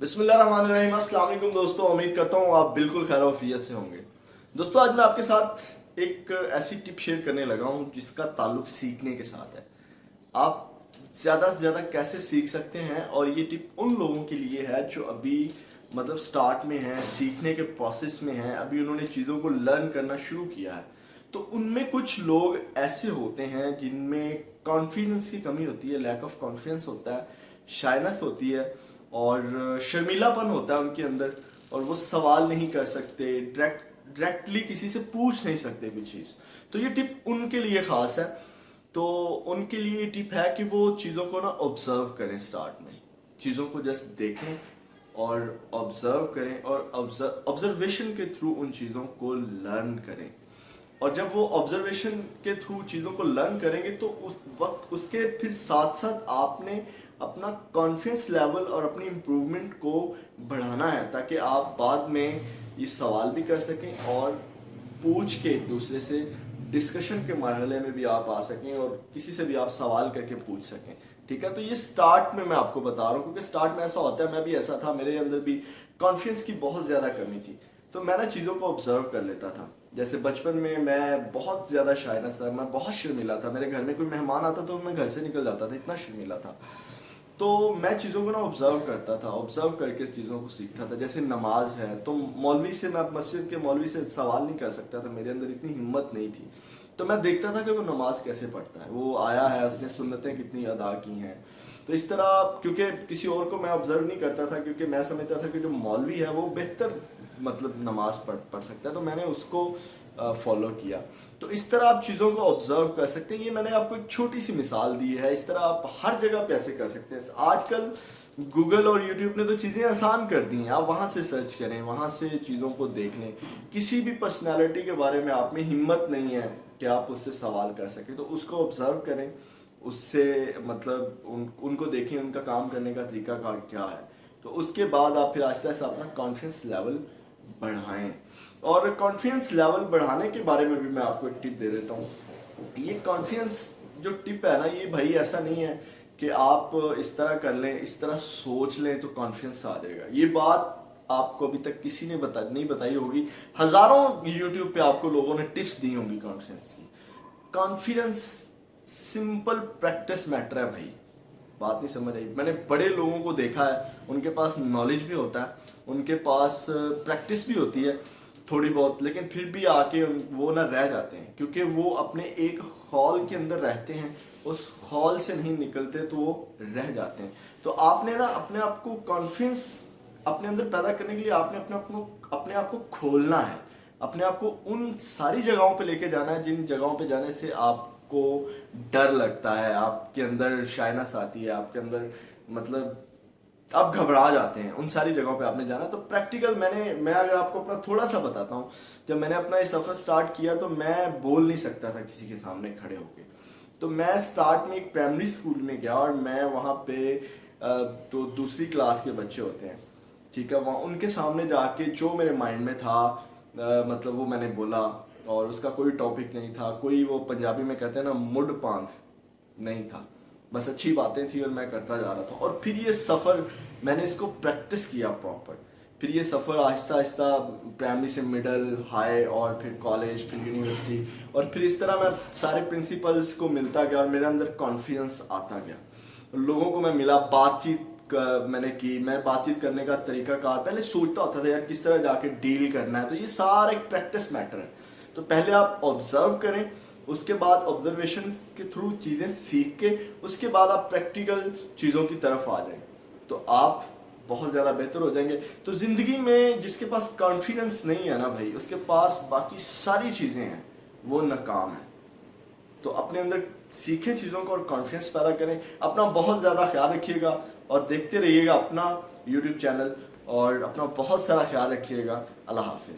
बिस्मिल्लाहिर्रहमानिर्रहीम। अस्सलाम वालेकुम दोस्तों, उम्मीद करता हूँ आप बिल्कुल खैर वफियत से होंगे। दोस्तों, आज मैं आपके साथ एक ऐसी टिप शेयर करने लगा हूँ जिसका ताल्लुक सीखने के साथ है। आप ज़्यादा से ज़्यादा कैसे सीख सकते हैं, और ये टिप उन लोगों के लिए है जो अभी मतलब स्टार्ट में हैं, सीखने के प्रोसेस में हैं, अभी उन्होंने चीज़ों को लर्न करना शुरू किया है। तो उनमें कुछ लोग ऐसे होते हैं जिनमें कॉन्फिडेंस की कमी होती है, लैक ऑफ कॉन्फिडेंस होता है, शाइनेस होती है और शर्मीलापन होता है उनके अंदर, और वो सवाल नहीं कर सकते, डायरेक्टली किसी से पूछ नहीं सकते कोई चीज़। तो ये टिप उनके लिए ख़ास है। तो उनके लिए ये टिप है कि वो चीज़ों को ना ऑब्जर्व करें, स्टार्ट में चीज़ों को जस्ट देखें और ऑब्जर्व करें, और ऑब्जर्वेशन के थ्रू उन चीज़ों को लर्न करें। और जब वो ऑब्जर्वेशन के थ्रू चीज़ों को लर्न करेंगे तो उस वक्त उसके फिर साथ साथ आपने अपना कॉन्फिडेंस लेवल और अपनी इम्प्रूवमेंट को बढ़ाना है, ताकि आप बाद में ये सवाल भी कर सकें और पूछ के एक दूसरे से डिस्कशन के मरहले में भी आप आ सकें और किसी से भी आप सवाल करके पूछ सकें। ठीक है, तो ये स्टार्ट में मैं आपको बता रहा हूँ, क्योंकि स्टार्ट में ऐसा होता है, मैं भी ऐसा था, मेरे अंदर भी कॉन्फिडेंस की बहुत ज़्यादा कमी थी। तो मैं ना चीज़ों को ऑब्जर्व कर लेता था। जैसे बचपन में मैं बहुत ज़्यादा शाइनेस था, मैं बहुत शर्मीला था। मेरे घर में कोई मेहमान आता तो मैं घर से निकल जाता था, इतना शर्मीला था। तो मैं चीज़ों को ना ऑब्जर्व करता था, ऑब्जर्व करके इस चीज़ों को सीखता था। जैसे नमाज है, तो मौलवी से, मैं मस्जिद के मौलवी से सवाल नहीं कर सकता था, मेरे अंदर इतनी हिम्मत नहीं थी। तो मैं देखता था कि वो नमाज कैसे पढ़ता है, वो आया है, उसने सुन्नतें कितनी अदा की हैं। तो इस तरह, क्योंकि किसी और को मैं ऑब्जर्व नहीं करता था, क्योंकि मैं समझता था कि जो मौलवी है वो बेहतर मतलब नमाज पढ़ सकता है, तो मैंने उसको फॉलो किया। तो इस तरह आप चीज़ों को ऑब्जर्व कर सकते हैं। ये मैंने आपको एक छोटी सी मिसाल दी है, इस तरह आप हर जगह पे ऐसे कर सकते हैं। आजकल गूगल और यूट्यूब ने तो चीज़ें आसान कर दी हैं, आप वहाँ से सर्च करें, वहाँ से चीज़ों को देख लें। किसी भी पर्सनालिटी के बारे में आप में हिम्मत नहीं है कि आप उससे सवाल कर सकें, तो उसको ऑब्जर्व करें, उससे मतलब उनको देखें, उनका काम करने का तरीका क्या है। तो उसके बाद आप फिर आहिस्ता आहिस्ता अपना कॉन्फिडेंस लेवल बढ़ाएं। और कॉन्फिडेंस लेवल बढ़ाने के बारे में भी मैं आपको एक टिप दे देता हूँ। ये कॉन्फिडेंस जो टिप है ना, ये भाई ऐसा नहीं है कि आप इस तरह कर लें, इस तरह सोच लें तो कॉन्फिडेंस आ जाएगा। ये बात आपको अभी तक किसी ने नहीं बताई होगी। हजारों यूट्यूब पे आपको लोगों ने टिप्स दी होंगी कॉन्फिडेंस की। कॉन्फिडेंस सिंपल प्रैक्टिस मैटर है भाई। बात नहीं समझ आई। मैंने बड़े लोगों को देखा है, उनके पास नॉलेज भी होता है, उनके पास प्रैक्टिस भी होती है थोड़ी बहुत, लेकिन फिर भी आके वो ना रह जाते हैं, क्योंकि वो अपने एक हॉल के अंदर रहते हैं, उस हॉल से नहीं निकलते, तो वो रह जाते हैं। तो आपने ना अपने आप को कॉन्फिडेंस अपने अंदर पैदा करने के लिए आपने अपने आप को खोलना है, अपने आप को उन सारी जगहों पे लेके जाना है जिन जगहों पे जाने से आपको डर लगता है, आपके अंदर शाइनेस आती है, आपके अंदर मतलब आप घबरा जाते हैं। उन सारी जगहों पे आपने जाना। तो प्रैक्टिकल मैं अगर आपको अपना थोड़ा सा बताता हूँ। जब मैंने अपना ये सफ़र स्टार्ट किया तो मैं बोल नहीं सकता था किसी के सामने खड़े होके। तो मैं स्टार्ट में एक प्राइमरी स्कूल में गया, और मैं वहाँ पे तो दूसरी क्लास के बच्चे होते हैं, ठीक है, वहाँ उनके सामने जाके जो मेरे माइंड में था मतलब वो मैंने बोला। और उसका कोई टॉपिक नहीं था, कोई वो पंजाबी में कहते हैं ना मुड पांथ नहीं था, बस अच्छी बातें थी और मैं करता जा रहा था। और फिर ये सफ़र मैंने इसको प्रैक्टिस किया प्रॉपर। फिर ये सफ़र आहिस्ता आहिस्ता प्राइमरी से मिडल, हाई, और फिर कॉलेज, फिर यूनिवर्सिटी, और फिर इस तरह मैं सारे प्रिंसिपल्स को मिलता गया और मेरे अंदर कॉन्फिडेंस आता गया। लोगों को मैं मिला, बातचीत मैंने की। मैं बातचीत करने का तरीका कार पहले सोचता होता था यार किस तरह जाके डील करना है। तो ये सारा एक प्रैक्टिस मैटर है। तो पहले आप ऑब्जर्व करें, उसके बाद ऑब्जर्वेशन के थ्रू चीज़ें सीख के उसके बाद आप प्रैक्टिकल चीज़ों की तरफ आ जाएं, तो आप बहुत ज़्यादा बेहतर हो जाएंगे। तो ज़िंदगी में जिसके पास कॉन्फिडेंस नहीं है ना भाई, उसके पास बाकी सारी चीज़ें हैं, वो नाकाम है। तो अपने अंदर सीखें चीज़ों को और कॉन्फिडेंस पैदा करें। अपना बहुत ज़्यादा ख्याल रखिएगा और देखते रहिएगा अपना यूट्यूब चैनल, और अपना बहुत सारा ख्याल रखिएगा। अल्लाह हाफिज़।